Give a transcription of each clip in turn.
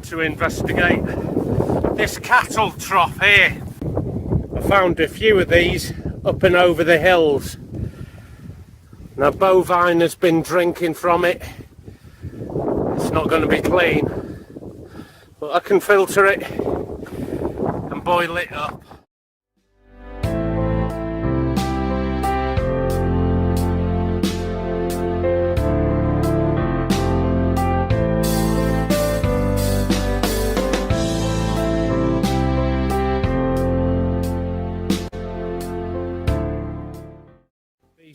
going to investigate this cattle trough here. I found a few of these up and over the hills. Now bovine has been drinking from it. It's not going to be clean, but I can filter it and boil it up.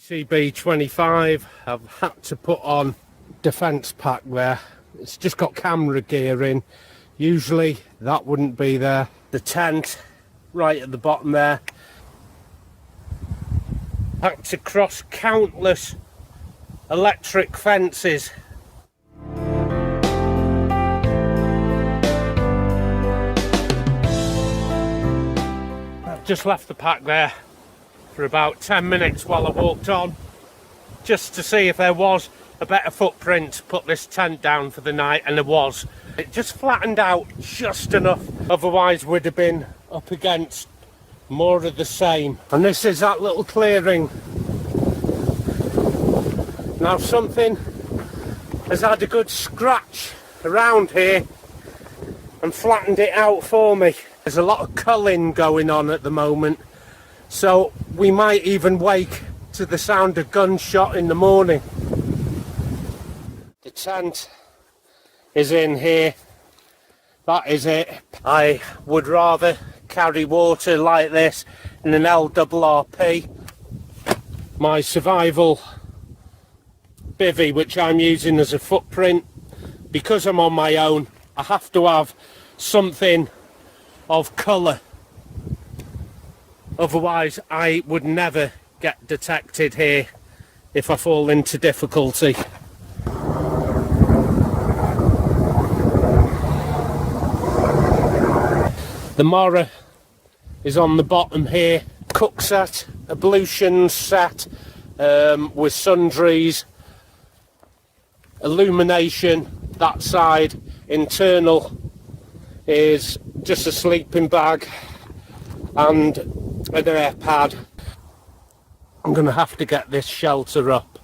PCB 25, I've had to put on defence pack there. It's just got camera gear in. Usually that wouldn't be there. The tent right at the bottom there. Had to cross countless electric fences. I've just left the pack there for about 10 minutes while I walked on, just to see if there was a better footprint to put this tent down for the night, and there was. It just flattened out just enough, otherwise we'd have been up against more of the same. And this is that little clearing. Now something has had a good scratch around here and flattened it out for me. There's a lot of culling going on at the moment, so we might even wake to the sound of gunshot in the morning. The tent is in here. That is it. I would rather carry water like this in an LRRP. My survival bivvy, which I'm using as a footprint, because I'm on my own, I have to have something of colour. Otherwise I would never get detected here if I fall into difficulty. The Mora is on the bottom here. Cook set, ablutions set, with sundries, illumination. That side, internal, is just a sleeping bag and an air pad. I'm going to have to get this shelter up.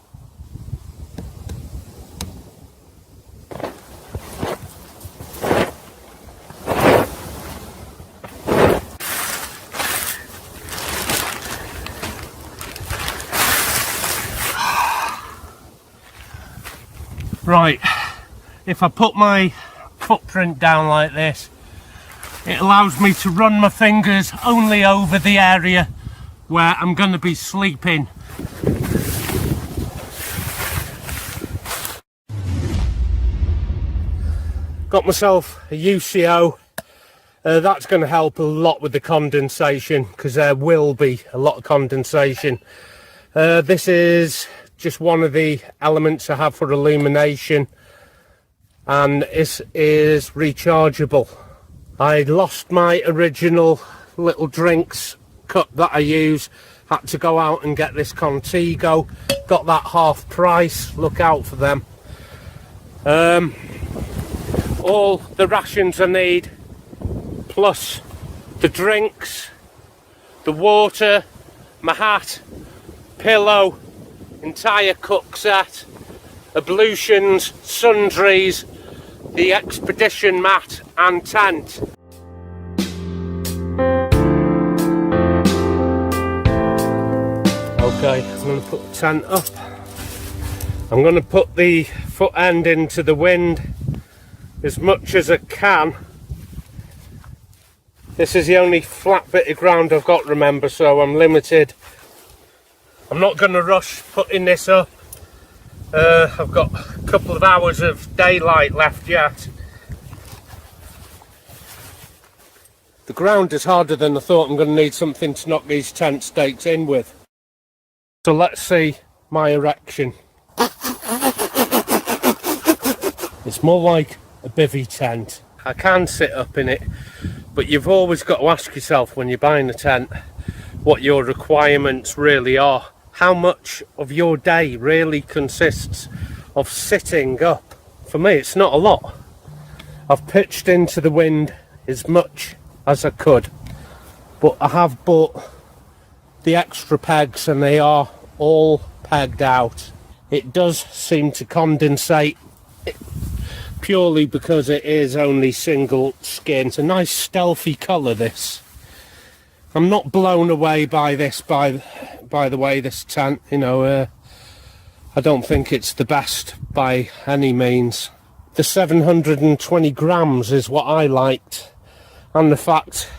Right, if I put my footprint down like this, it allows me to run my fingers only over the area where I'm going to be sleeping. Got myself a UCO. That's going to help a lot with the condensation, because there will be a lot of condensation. This is just one of the elements I have for illumination, and this is rechargeable. I lost my original little drinks cup that I use, had to go out and get this Contigo, got that half price, look out for them. All the rations I need, plus the drinks, the water, my hat, pillow, entire cook set, ablutions, sundries, the expedition mat and tent. Okay, I'm going to put the tent up. I'm going to put the foot end into the wind as much as I can. This is the only flat bit of ground I've got, remember, so I'm limited. I'm not going to rush putting this up. I've got a couple of hours of daylight left yet. The ground is harder than I thought. I'm going to need something to knock these tent stakes in with. So let's see my erection. It's more like a bivvy tent. I can sit up in it, but you've always got to ask yourself when you're buying a tent what your requirements really are. How much of your day really consists of sitting up? For me, it's not a lot. I've pitched into the wind as much as I could, but I have bought the extra pegs and they are all pegged out. It does seem to condensate purely because it is only single skin. It's a nice stealthy colour, this. I'm not blown away by this, by the way, this tent, you know. I don't think it's the best by any means. The 720 grams is what I liked, and the fact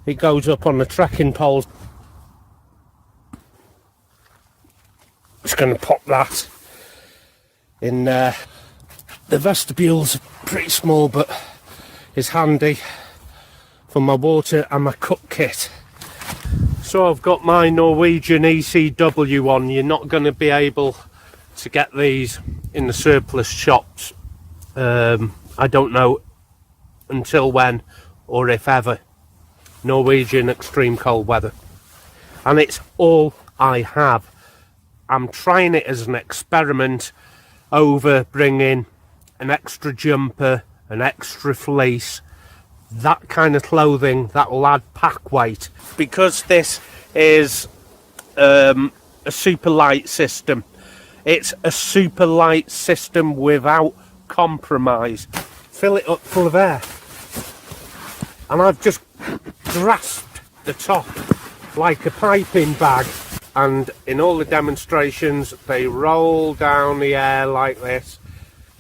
it goes up on the trekking poles. Just going to pop that in there. The vestibule's pretty small, but it's handy for my water and my cook kit. So I've got my Norwegian ECW on. You're not going to be able to get these in the surplus shops. I don't know until when or if ever. Norwegian extreme cold weather. And it's all I have. I'm trying it as an experiment over bringing an extra jumper, an extra fleece, that kind of clothing that will add pack weight. Because this is a super light system, it's a super light system without compromise. Fill it up full of air, and I've just grasped the top like a piping bag, and in all the demonstrations they roll down the air like this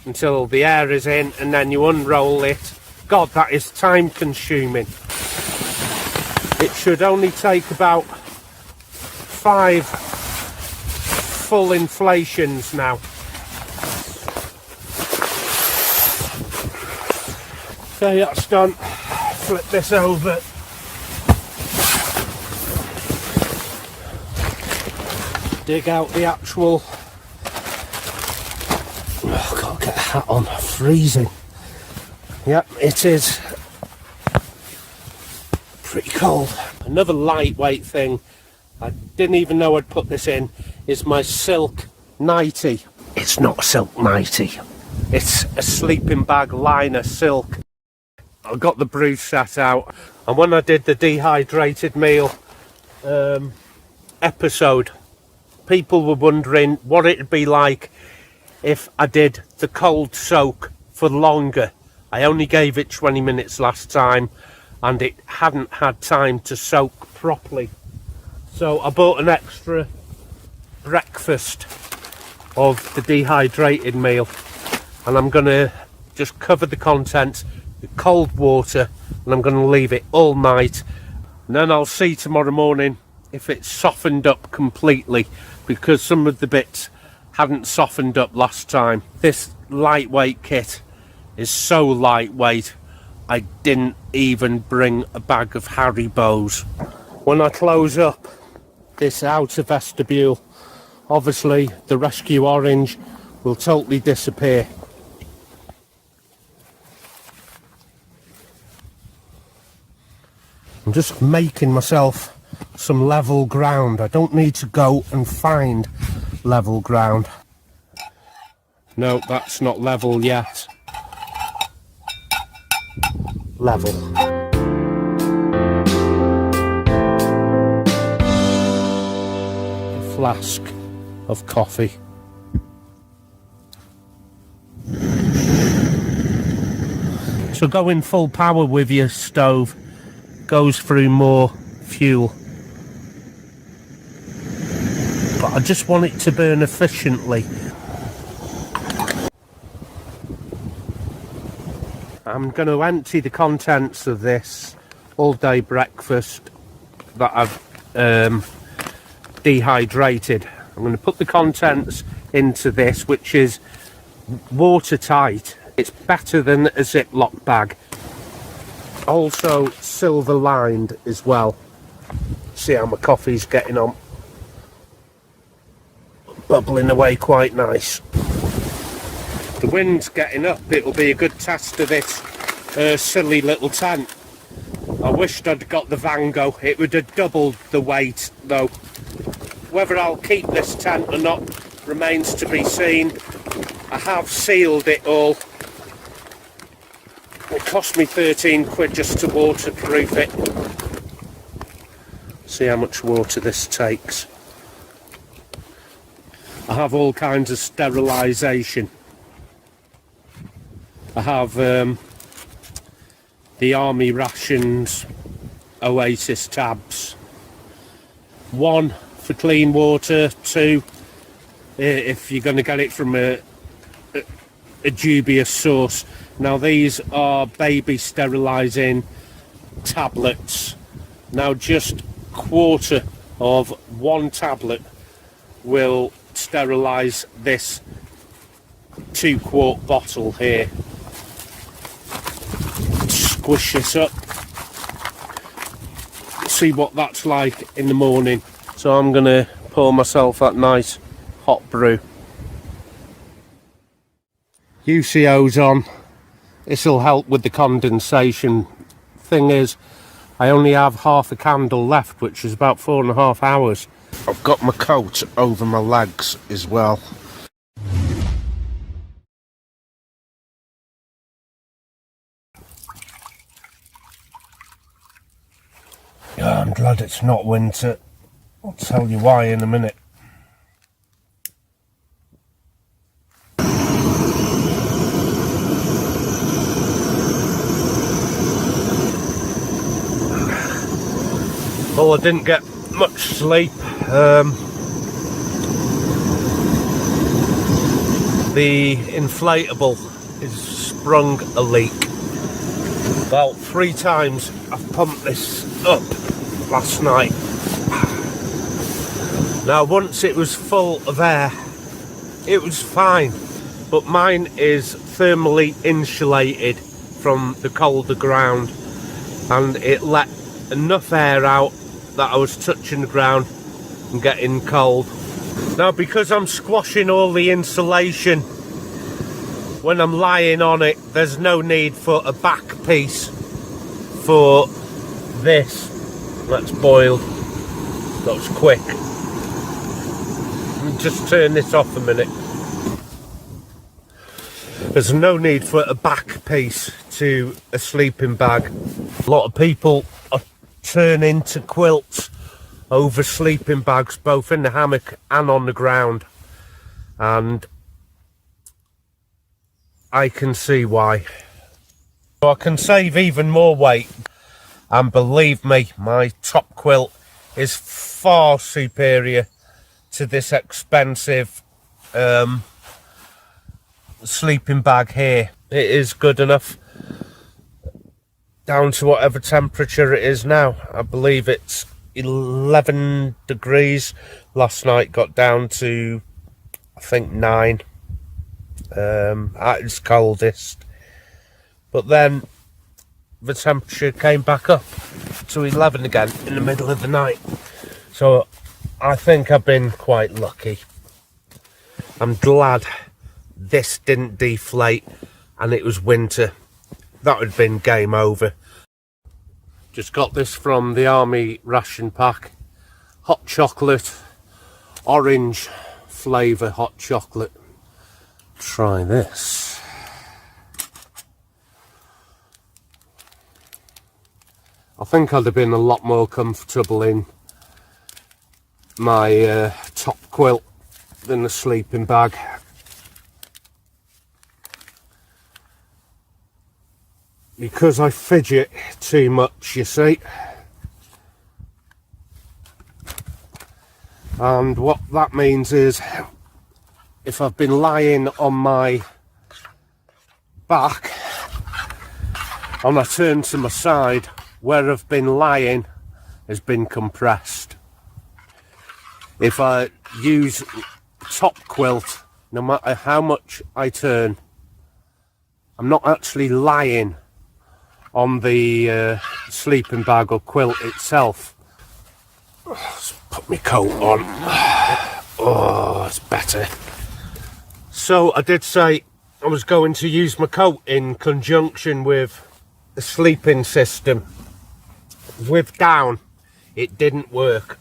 until the air is in, and then you unroll it. God, that is time consuming. It should only take about 5 full inflations now. Okay, that's done. Flip this over. Dig out the actual... Oh, I've got to get a hat on. Freezing. Yep, it is pretty cold. Another lightweight thing, I didn't even know I'd put this in, is my silk nightie. It's not a silk nightie, it's a sleeping bag liner silk. I got the brew set out, and when I did the dehydrated meal episode, people were wondering what it'd be like if I did the cold soak for longer. I only gave it 20 minutes last time and it hadn't had time to soak properly. So I bought an extra breakfast of the dehydrated meal, and I'm going to just cover the contents with cold water, and I'm going to leave it all night, and then I'll see tomorrow morning if it's softened up completely, because some of the bits hadn't softened up last time. This lightweight kit is so lightweight I didn't even bring a bag of Haribo's. When I close up this outer vestibule, obviously the rescue orange will totally disappear. I'm just making myself some level ground. I don't need to go and find level ground. No, that's not level yet. Level. A flask of coffee. So going full power with your stove goes through more fuel. But I just want it to burn efficiently. I'm going to empty the contents of this all-day breakfast that I've dehydrated. I'm going to put the contents into this, which is watertight. It's better than a Ziploc bag. Also silver lined as well. See how my coffee's getting on. Bubbling away quite nice. The wind's getting up. It'll be a good test of this silly little tent. I wished I'd got the Vango. It would have doubled the weight though. Whether I'll keep this tent or not remains to be seen. I have sealed it all It cost me 13 quid just to waterproof it. See how much water this takes. I have all kinds of sterilisation. I have the army rations Oasis tabs. 1 for clean water, 2 if you're going to get it from a dubious source. Now these are baby sterilising tablets. Now just quarter of 1 tablet will sterilise this 2-quart bottle here. Squish this up. See what that's like in the morning. So I'm going to pour myself that nice hot brew. UCO's on. This will help with the condensation. Thing is, I only have half a candle left, which is about 4.5 hours. I've got my coat over my legs as well. Yeah, I'm glad it's not winter. I'll tell you why in a minute. Well, I didn't get much sleep. The inflatable has sprung a leak. About 3 times I've pumped this up last night. Now once it was full of air, it was fine, but mine is thermally insulated from the colder ground, and it let enough air out that I was touching the ground and getting cold. Now because I'm squashing all the insulation when I'm lying on it, there's no need for a back piece for this. That's boiled. That was quick. Let me just turn this off a minute. There's no need for a back piece to a sleeping bag. A lot of people are turning to quilts over sleeping bags, both in the hammock and on the ground, and I can see why. So I can save even more weight, and believe me, my top quilt is far superior to this expensive sleeping bag here. It is good enough down to whatever temperature it is now. I believe it's 11 degrees. Last night got down to, I think, 9 at its coldest, but then the temperature came back up to 11 again in the middle of the night. So I think I've been quite lucky. I'm glad this didn't deflate and it was winter. That would have been game over. Just got this from the army ration pack. Hot chocolate, orange flavour hot chocolate. Try this. I think I'd have been a lot more comfortable in my top quilt than the sleeping bag. Because I fidget too much, you see. And what that means is, if I've been lying on my back and I turn to my side, where I've been lying has been compressed. If I use top quilt, no matter how much I turn, I'm not actually lying on the sleeping bag or quilt itself. Let's put my coat on. Oh, it's better. So I did say I was going to use my coat in conjunction with the sleeping system. With down, it didn't work.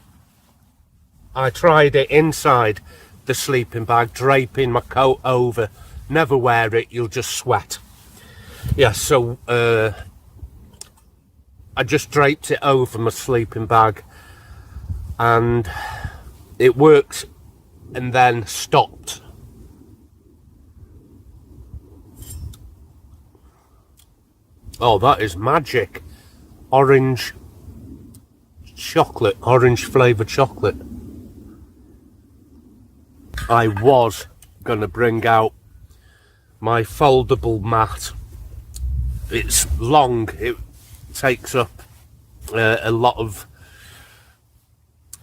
I tried it inside the sleeping bag, draping my coat over. Never wear it, you'll just sweat. Yeah, so I just draped it over my sleeping bag and it worked and then stopped. Oh, that is magic. Orange chocolate, orange flavoured chocolate. I was going to bring out my foldable mat. It's long, it takes up a lot of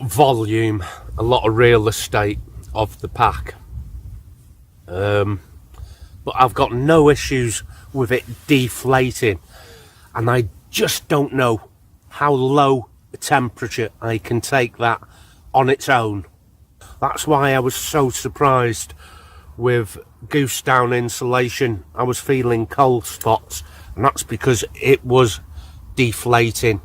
volume, a lot of real estate of the pack. But I've got no issues with it deflating, and I just don't know how low a temperature I can take that on its own. That's why I was so surprised with goose down insulation. I was feeling cold spots, and that's because it was deflating.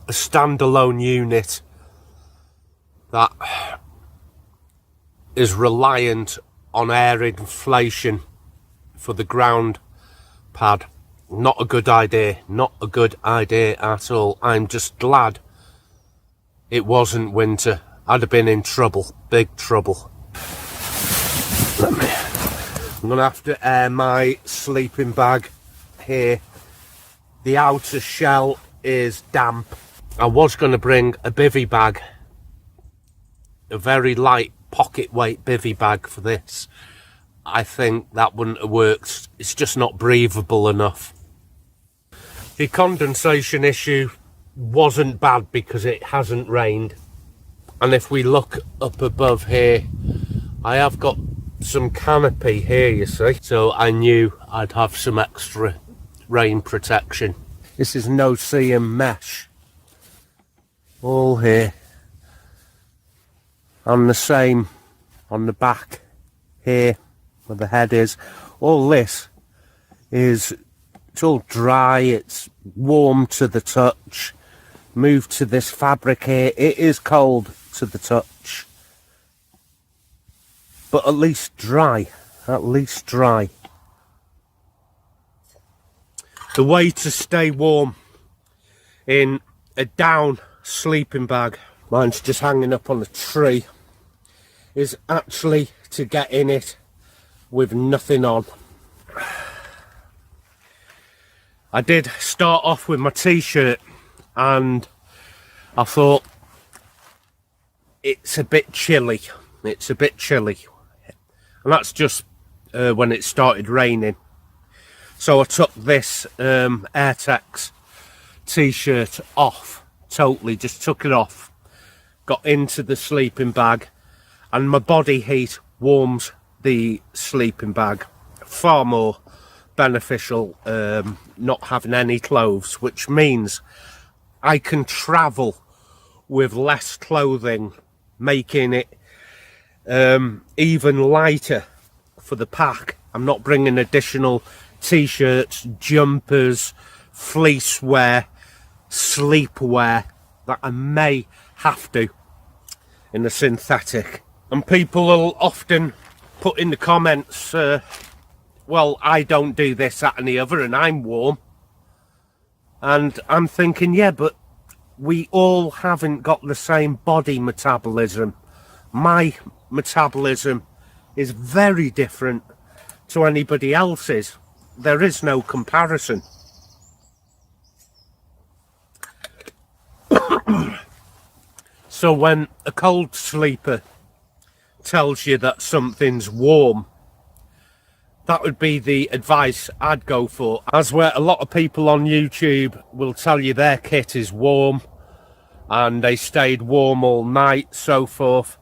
A standalone unit that is reliant on air inflation for the ground pad. Not a good idea, not a good idea at all. I'm just glad it wasn't winter. I'd have been in trouble, big trouble. I'm gonna have to air my sleeping bag here. The outer shell is damp. I was gonna bring a bivvy bag, a very light pocket weight bivvy bag for this. I think that wouldn't have worked. It's just not breathable enough. The condensation issue wasn't bad because it hasn't rained, and if we look up above here, I have got some canopy here, you see, so I knew I'd have some extra rain protection. This is no-seam mesh all here, and the same on the back here where the head is. All this is, it's all dry, it's warm to the touch. Move to this fabric here, it is cold to the touch, but at least dry, at least dry. The way to stay warm in a down sleeping bag, mine's just hanging up on a tree, is actually to get in it with nothing on. I did start off with my t-shirt and I thought it's a bit chilly, it's a bit chilly, and that's just when it started raining. So I took this AirTex t-shirt off, totally just took it off, got into the sleeping bag, and my body heat warms the sleeping bag. Far more beneficial not having any clothes, which means I can travel with less clothing, making it even lighter for the pack. I'm not bringing additional t-shirts, jumpers, fleece wear, sleepwear that I may have to in the synthetic. And people will often put in the comments, well, I don't do this, that and the other, and I'm warm. And I'm thinking, yeah, but we all haven't got the same body metabolism. My metabolism is very different to anybody else's. There is no comparison. So when a cold sleeper tells you that something's warm, that would be the advice I'd go for. As where a lot of people on YouTube will tell you their kit is warm and they stayed warm all night, so forth.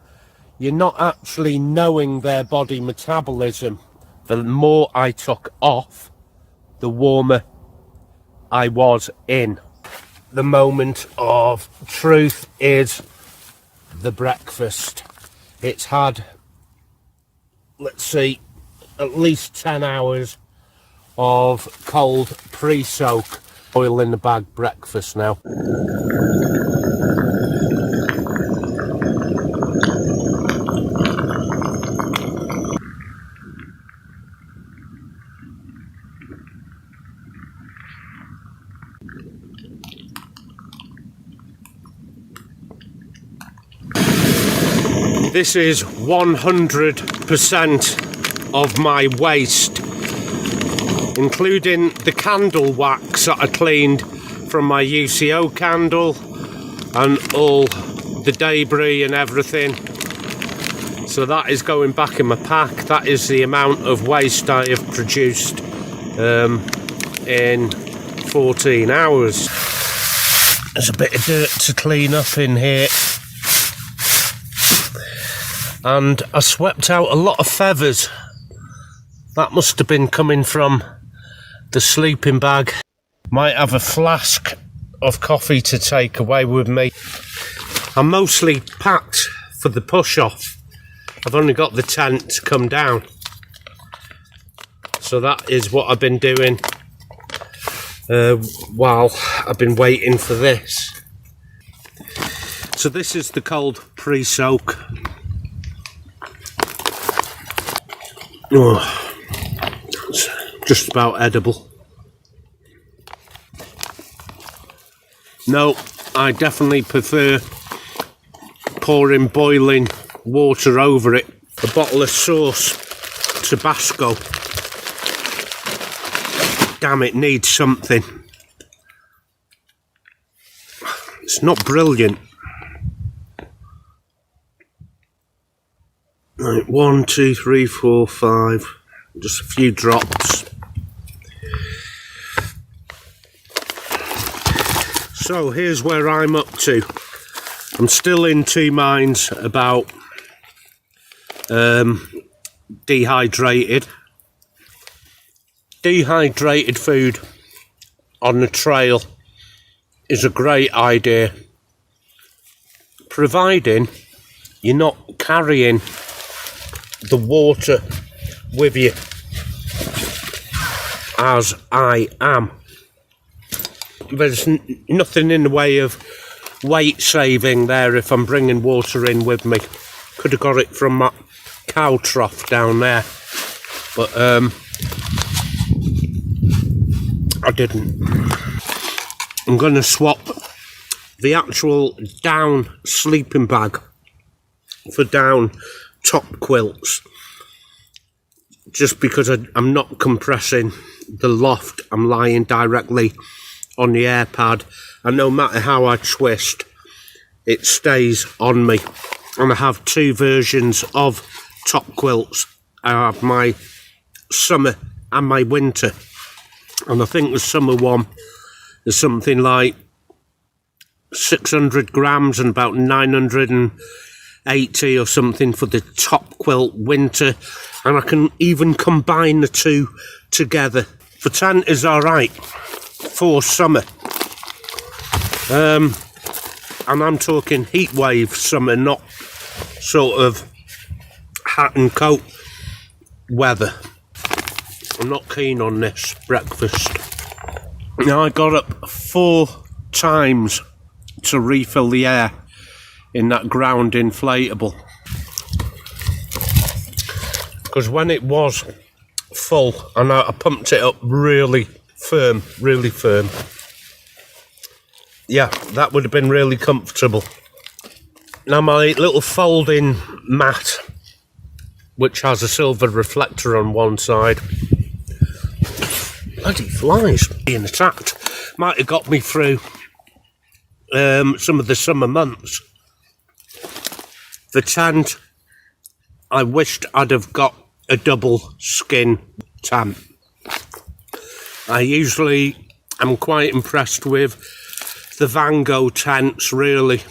You're not actually knowing their body metabolism. The more I took off, the warmer I was in. The moment of truth is the breakfast. It's had, let's see, at least 10 hours of cold pre-soak, oil in the bag breakfast now. This is 100% of my waste, including the candle wax that I cleaned from my UCO candle and all the debris and everything. So that is going back in my pack. That is the amount of waste I have produced in 14 hours. There's a bit of dirt to clean up in here. And I swept out a lot of feathers. That must have been coming from the sleeping bag. Might have a flask of coffee to take away with me. I'm mostly packed for the push-off. I've only got the tent to come down. So that is what I've been doing while I've been waiting for this. So this is the cold pre-soak. Oh, it's just about edible. No, I definitely prefer pouring boiling water over it. A bottle of sauce, Tabasco. Damn, it needs something. It's not brilliant. Right, 1, 2, 3, 4, 5. Just a few drops. So here's where I'm up to. I'm still in two minds about dehydrated. Dehydrated food on the trail is a great idea, providing you're not carrying the water with you, as I am. There's nothing in the way of weight saving there if I'm bringing water in with me. Could have got it from that cow trough down there, but I didn't. I'm going to swap the actual down sleeping bag for down top quilts, just because I'm not compressing the loft. I'm lying directly on the air pad, and no matter how I twist, it stays on me. And I have two versions of top quilts. I have my summer and my winter, and I think the summer one is something like 600 grams and about 980 or something for the top quilt winter, and I can even combine the two together. The tent is alright for summer, and I'm talking heat wave summer, not sort of hat and coat weather. I'm not keen on this breakfast. Now, I got up 4 times to refill the air in that ground inflatable, because when it was full, and I pumped it up really firm, yeah, that would have been really comfortable. Now, my little folding mat, which has a silver reflector on one side, bloody flies being attacked, might have got me through some of the summer months. The tent, I wished I'd have got a double skin tent. I usually am quite impressed with the Van Gogh tents, really,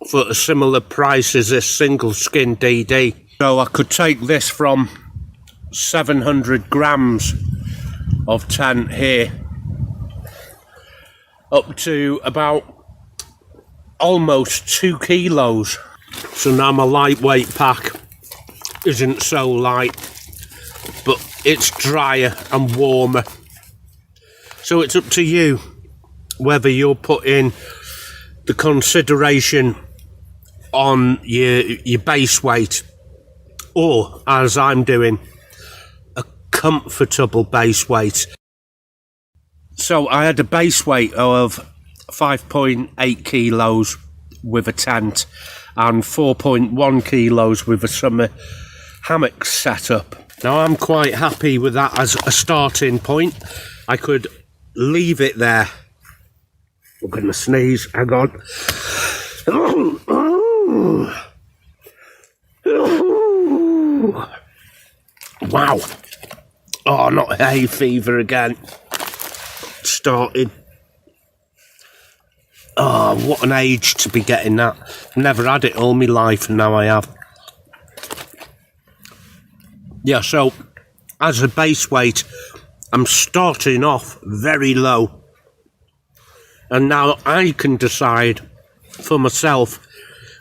for a similar price as this single skin DD. So I could take this from 700 grams of tent here up to about almost 2 kilos. So now my lightweight pack isn't so light, but it's drier and warmer. So it's up to you whether you'll put in the consideration on your base weight, or, as I'm doing, a comfortable base weight. So I had a base weight of 5.8 kilos with a tent, and 4.1 kilos with a summer hammock setup. Now I'm quite happy with that as a starting point. I could leave it there. I'm gonna sneeze, hang on. Wow. Oh, not hay fever again. Starting. Oh, what an age to be getting that. I've never had it all my life and now I have. Yeah, so as a base weight, I'm starting off very low. And now I can decide for myself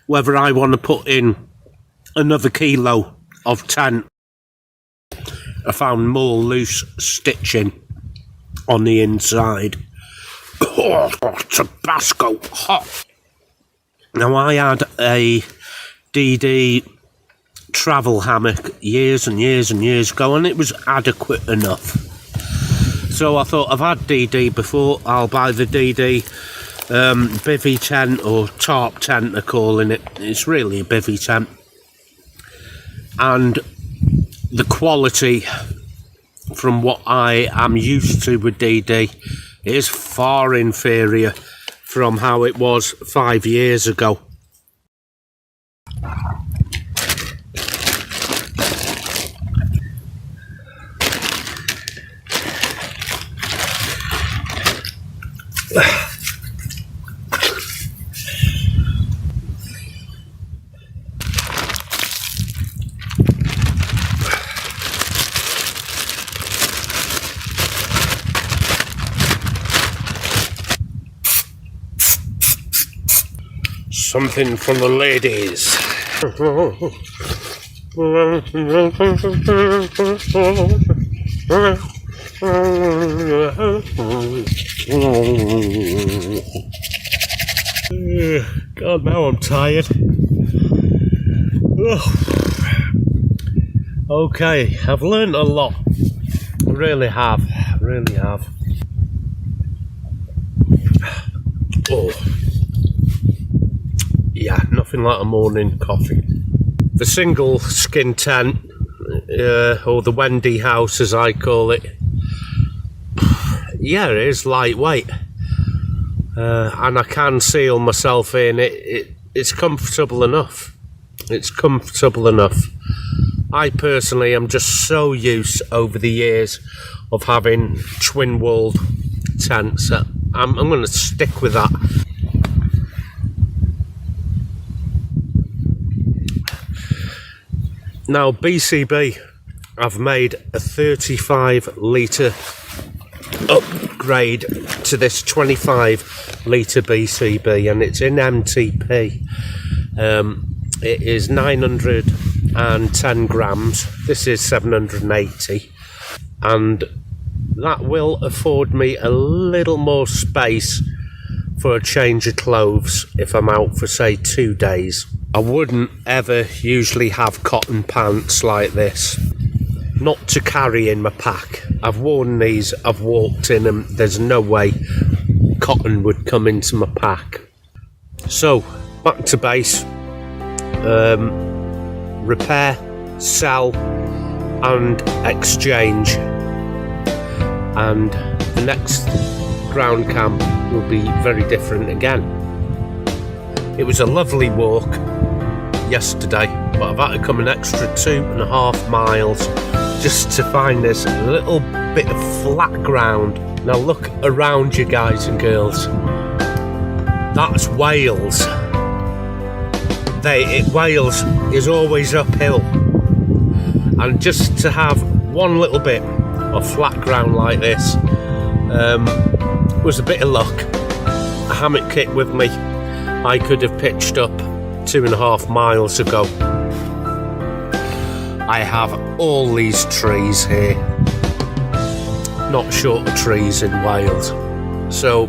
whether I want to put in another kilo of tent. I found more loose stitching on the inside. Oh, Tabasco hot. Now I had a DD travel hammock years and years and years ago and it was adequate enough. So I thought, I've had DD before, I'll buy the DD bivvy tent, or tarp tent they're calling it. It's really a bivvy tent. And the quality from what I am used to with DD is far inferior from how it was 5 years ago. Something for the ladies. God, now I'm tired. Okay, I've learned a lot. I really have. Really have. Oh. Yeah, nothing like a morning coffee. The single skin tent, or the Wendy house as I call it, yeah, it is lightweight. And I can seal myself in. It's comfortable enough. It's comfortable enough. I personally am just so used over the years of having twin-walled tents. I'm going to stick with that. Now, BCB, I've made a 35 litre upgrade to this 25 litre BCB, and it's in MTP. It is 910 grams. This is 780, and that will afford me a little more space for a change of clothes if I'm out for, say, 2 days. I wouldn't ever usually have cotton pants like this, not to carry in my pack. I've worn these, I've walked in them, there's no way cotton would come into my pack. So, back to base. Repair, sell and exchange. And the next ground camp will be very different again. It was a lovely walk yesterday, but I've had to come an extra 2.5 miles just to find this little bit of flat ground. Now look around you, guys and girls. That's Wales. Wales is always uphill, and just to have one little bit of flat ground like this was a bit of luck. A hammock kit with me I could have pitched up 2.5 miles ago. I have all these trees here, not short of trees in Wales, so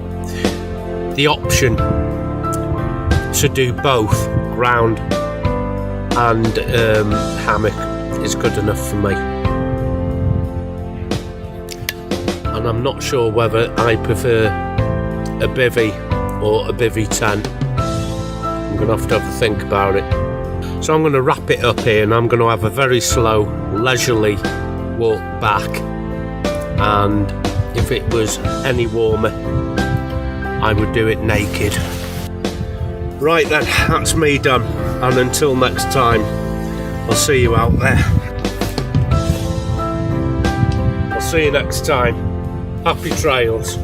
the option to do both ground and hammock is good enough for me. And I'm not sure whether I prefer a bivvy or a bivvy tent. I'm going to have a think about it. So I'm going to wrap it up here, and I'm going to have a very slow, leisurely walk back. And if it was any warmer, I would do it naked. Right then, that's me done. And until next time, I'll see you out there. I'll see you next time. Happy trails.